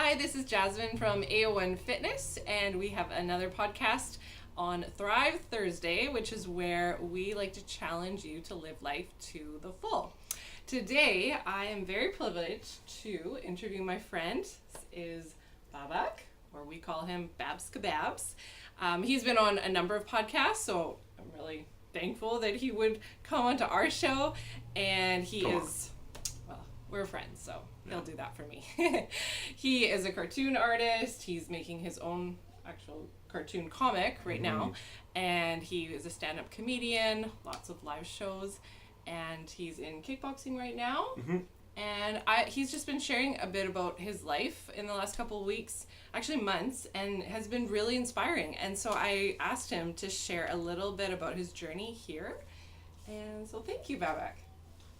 Hi, this is Jasmine from AO1 Fitness, and we have another podcast on Thrive Thursday, which is where we like to challenge you to live life to the full. Today, I am very privileged to interview my friend. This is Babak, or we call him Babz. He's been on a number of podcasts, so I'm really thankful that he would come onto our show, and we're friends, so he'll do that for me. He is a cartoon artist. He's making his own actual cartoon comic right now, and he is a stand-up comedian, lots of live shows, and he's in kickboxing right now. And he's just been sharing a bit about his life in the last couple of weeks, actually months, and has been really inspiring. And so I asked him to share a little bit about his journey here. And so thank you, Babak.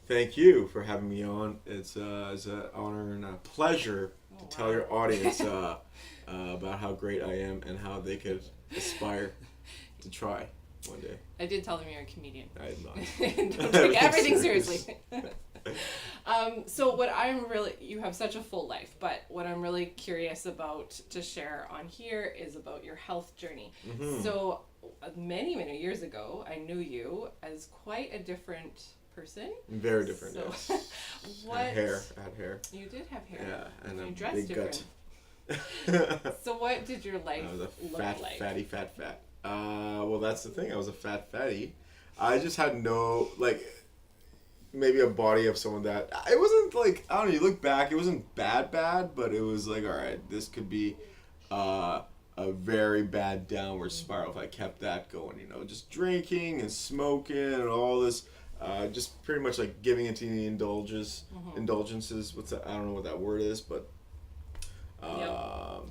Thank you for having me on. It's an honor and a pleasure to tell your audience about how great I am and how they could aspire to try one day. I did tell them you're a comedian. I am not. Don't take everything seriously. So you have such a full life, but what I'm really curious about to share on here is about your health journey. So many, many years ago, I knew you as quite a different person. Very different, so, yes. I had hair. You did have hair. Yeah, and you a dressed big different. gut. So what did your life look like? Fatty. Well, that's the thing. I was a fat fatty. I just had no, maybe a body of someone that, it wasn't I don't know, you look back, it wasn't bad, but it was all right, this could be a very bad downward spiral if I kept that going, just drinking and smoking and all this, just pretty much giving into the indulgences, what's that, I don't know what that word is, but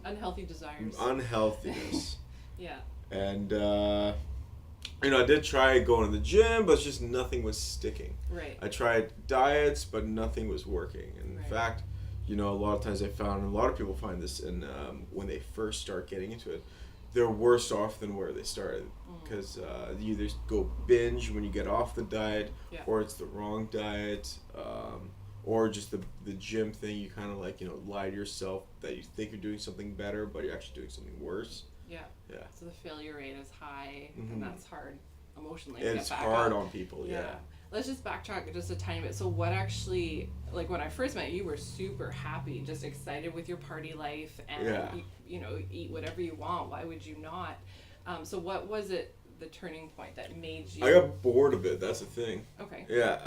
unhealthy desires. Unhealthiness. Yeah. And, I did try going to the gym, but just nothing was sticking. Right. I tried diets, but nothing was working. And in Right. fact, a lot of times I found, and a lot of people find this when they first start getting into it, they're worse off than where they started. Because you either go binge when you get off the diet, or it's the wrong diet, or just the gym thing, you kind of lie to yourself that you think you're doing something better, but you're actually doing something worse. Yeah. So the failure rate is high, and that's hard emotionally. It's to get back hard up. on people, yeah. Let's just backtrack just a tiny bit. So what actually, when I first met you, you were super happy, just excited with your party life, and eat whatever you want. Why would you not? So what was it, the turning point that made you? I got bored of it. That's the thing. Okay. Yeah.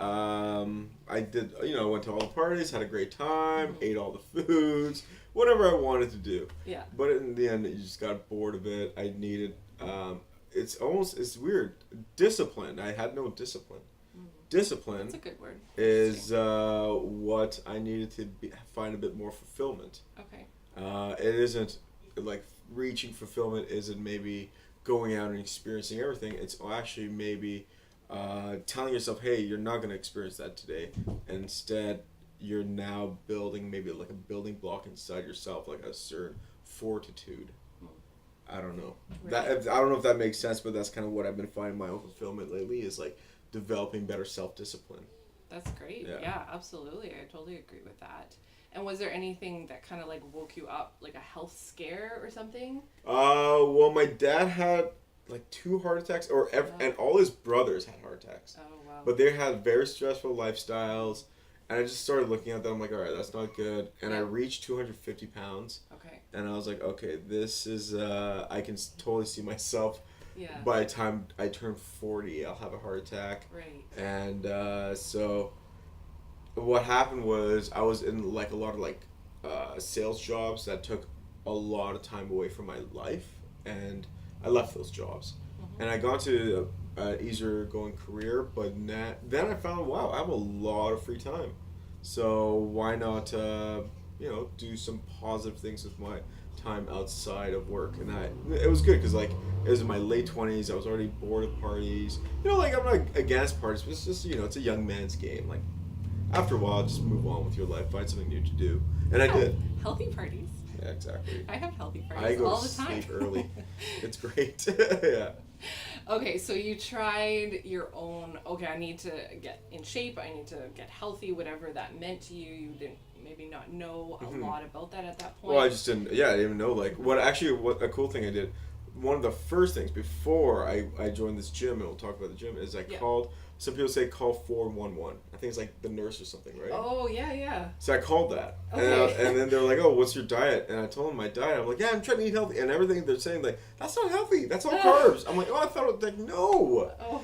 I did. Went to all the parties, had a great time, ate all the foods, whatever I wanted to do. Yeah. But in the end, you just got bored of it. I needed. It's weird. Discipline. I had no discipline. Discipline. That's a good word. Is what I needed to find a bit more fulfillment. Okay. It isn't reaching fulfillment. Isn't maybe going out and experiencing everything. It's actually maybe telling yourself, hey, you're not going to experience that today. And instead, you're now building maybe a building block inside yourself, a certain fortitude. I don't know. Right. I don't know if that makes sense, but that's kind of what I've been finding my own fulfillment lately is developing better self-discipline. That's great. Yeah, absolutely. I totally agree with that. And was there anything that kind of woke you up, a health scare or something? Well, my dad had 2 heart attacks, and all his brothers had heart attacks. Oh, wow. But they had very stressful lifestyles, and I just started looking at them. I'm all right, that's not good. And I reached 250 pounds. Okay. And I was okay, this is, I can totally see myself. Yeah. By the time I turn 40, I'll have a heart attack. Right. And so what happened was I was in a lot of sales jobs that took a lot of time away from my life, and I left those jobs. And I got to an easier going career, but then I found, wow, I have a lot of free time. So why not do some positive things with my time outside of work? And it was good because it was in my late 20s. I was already bored of parties. I'm not against parties, but it's just it's a young man's game. After a while, just move on with your life, find something new to do. And I did. Healthy parties. Yeah, exactly. I have healthy I parties go all to the time. sleep early. It's great. Yeah. Okay, so you tried your own, I need to get in shape, I need to get healthy, whatever that meant to you. You didn't maybe not know a lot about that at that point? Well, I just didn't. Yeah, I didn't even know. Like, what a cool thing I did. One of the first things before I joined this gym, and we'll talk about the gym, is I called. Some people say call 411. I think it's like the nurse or something, right? Oh, yeah. So I called that. Okay. And then they're like, oh, what's your diet? And I told them my diet. I'm like, yeah, I'm trying to eat healthy. And everything they're saying, like, that's not healthy. That's all carbs. I'm like, oh, I thought it was like, no. Oh.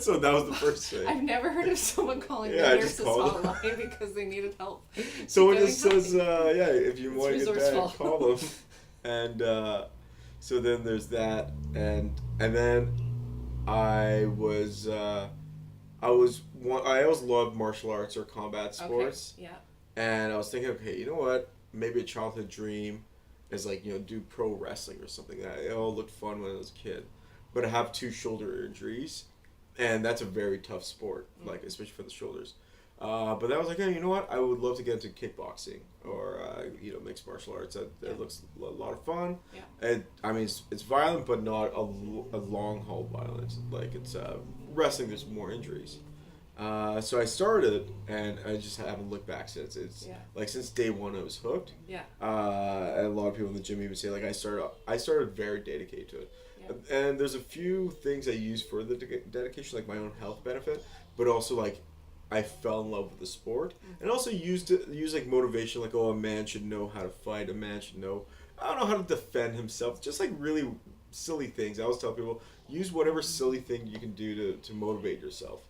So that was the first thing. I've never heard of someone calling the nurse's hotline because they needed help. So it just says, if you want to get that, call them. And so then there's that. And then I always loved martial arts or combat sports. Okay. Yeah. And I was thinking, okay, you know what? Maybe a childhood dream is like, do pro wrestling or something. It all looked fun when I was a kid. But I have 2 shoulder injuries, and that's a very tough sport, like especially for the shoulders. But then I was like, hey, you know what? I would love to get into kickboxing or mixed martial arts. It looks a lot of fun. Yeah. It's violent, but not a long haul violence. Like it's wrestling. There's more injuries. So I started, and I just haven't looked back since. It's like since day one I was hooked. Yeah. And a lot of people in the gym even say like I started very dedicated to it. Yeah. And there's a few things I use for the dedication, like my own health benefit, but also like I fell in love with the sport, and also use like motivation, like, oh, a man should know how to fight, a man should know, I don't know, how to defend himself, just like really silly things. I always tell people, use whatever silly thing you can do to motivate yourself,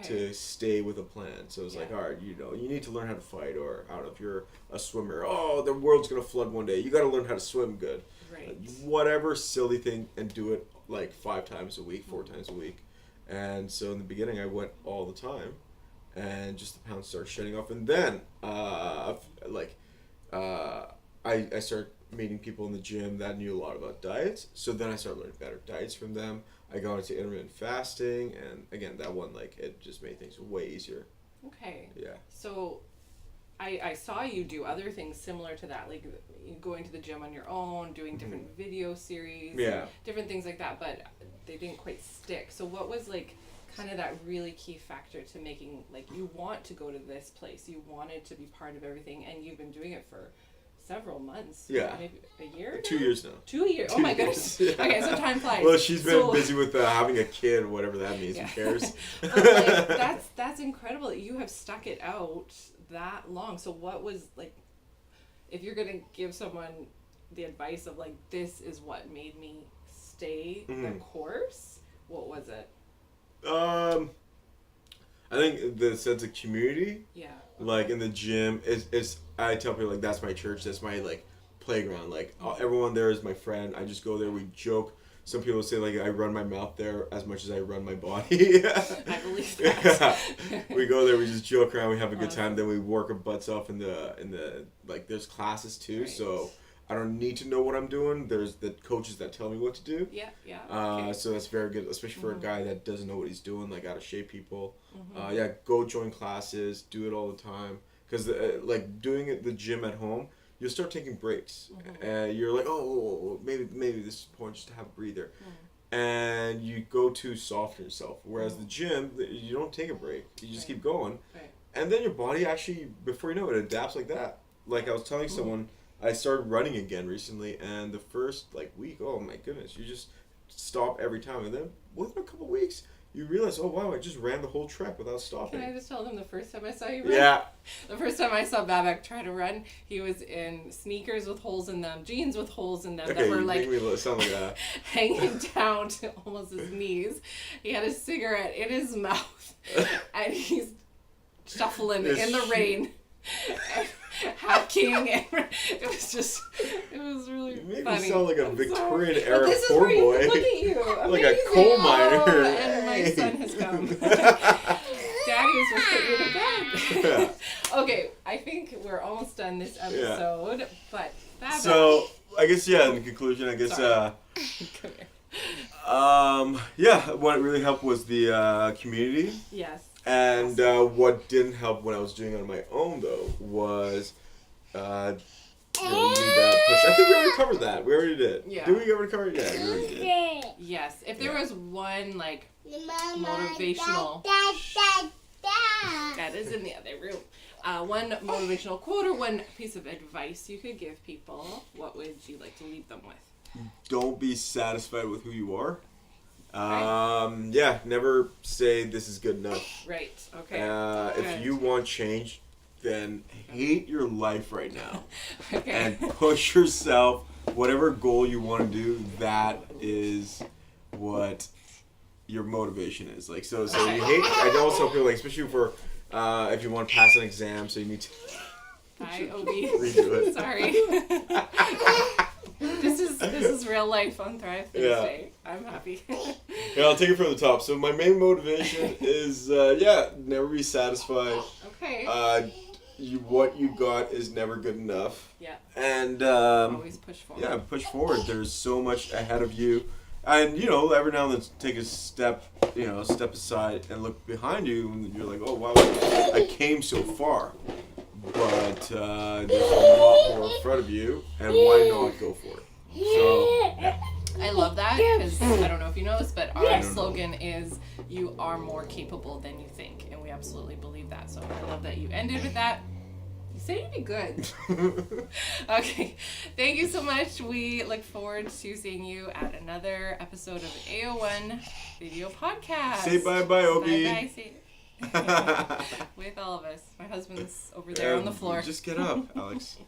to stay with a plan. So it's like, all right, you need to learn how to fight, or I don't know, if you're a swimmer, oh, the world's gonna flood one day, you got to learn how to swim good. Right. Whatever silly thing, and do it like 5 times a week, 4 times a week. And so in the beginning I went all the time. And just the pounds started shedding off, and then I started meeting people in the gym that knew a lot about diets. So then I started learning better diets from them. I got into intermittent fasting, and again, that one, like, it just made things way easier. Okay. Yeah. So I saw you do other things similar to that, like going to the gym on your own, doing different video series, different things like that, but they didn't quite stick. So what was like kind of that really key factor to making, like, you want to go to this place, you wanted to be part of everything, and you've been doing it for several months, maybe a year now? 2 years now. 2 years. Oh my goodness. Okay, so time flies. Well, she's been busy with having a kid, whatever that means. Who cares? Like, that's incredible that you have stuck it out that long. So what was, like, if you're gonna give someone the advice of like, this is what made me stay the course, what was it? I think the sense of community, like in the gym, is I tell people, like, that's my church, that's my, like, playground. Like, everyone there is my friend. I just go there, we joke. Some people say, like, I run my mouth there as much as I run my body. I believe that. We go there, we just joke around, we have a good time, then we work our butts off in the like, there's classes too, so I don't need to know what I'm doing. There's the coaches that tell me what to do. Yeah. So that's very good, especially for a guy that doesn't know what he's doing, like out of shape people. Go join classes, do it all the time. Because like doing the gym at home, you'll start taking breaks. You're like, oh, maybe this is important just to have a breather. And you go too soft on yourself. Whereas the gym, you don't take a break. You just keep going. Right. And then your body actually, before you know it, adapts like that. Like I was telling someone, I started running again recently, and the first week, oh my goodness, you just stop every time, and then within a couple weeks, you realize, oh wow, I just ran the whole trek without stopping. Can I just tell them the first time I saw you run? Yeah. The first time I saw Babak try to run, he was in sneakers with holes in them, jeans with holes in them that were like sound like that. hanging down to almost his knees. He had a cigarette in his mouth, and he's shuffling in the rain. Hacking, and it was really you made funny. Me sound like a Victorian era poor boy. Look at you, like a coal miner. Oh, and my son has come. Daddy was just putting you to bed. Okay, I think we're almost done this episode, but Babak. So I guess in conclusion, I guess come here. What really helped was the community. Yes. And what didn't help when I was doing it on my own, though, was need that push. I think we already covered that. We already did. Yeah. Did we already cover it? Yeah, we already did. Yes. If there was one, like, motivational... That is in the other room. one motivational quote or one piece of advice you could give people, what would you like to leave them with? Don't be satisfied with who you are. Right. Yeah, never say this is good enough. Right. Okay. If you want change, then hate your life right now. Okay. And push yourself. Whatever goal you want to do, that is what your motivation is. Like, so you hate. I know some people, like, especially for if you want to pass an exam, so you need to. Bye, OB. Redo it. Sorry. This is real life on Thrive Thursday. Yeah. I'm happy. Yeah, I'll take it from the top. So my main motivation is never be satisfied. Okay. What you got is never good enough. Yeah. And always push forward. Yeah, push forward. There's so much ahead of you. And, every now and then take a step aside and look behind you, and you're like, oh, wow, I came so far. But there's a lot more in front of you, and why not go for it? So, yeah. I love that, because I don't know if you know this, but our slogan is, you are more capable than you think, and we absolutely believe that. So I love that you ended with that. You said you'd be good. Okay. Thank you so much. We look forward to seeing you at another episode of AO1 Video Podcast. Say bye-bye, Obi. Bye-bye. Say with all of us. My husband's over there on the floor. Just get up, Alex.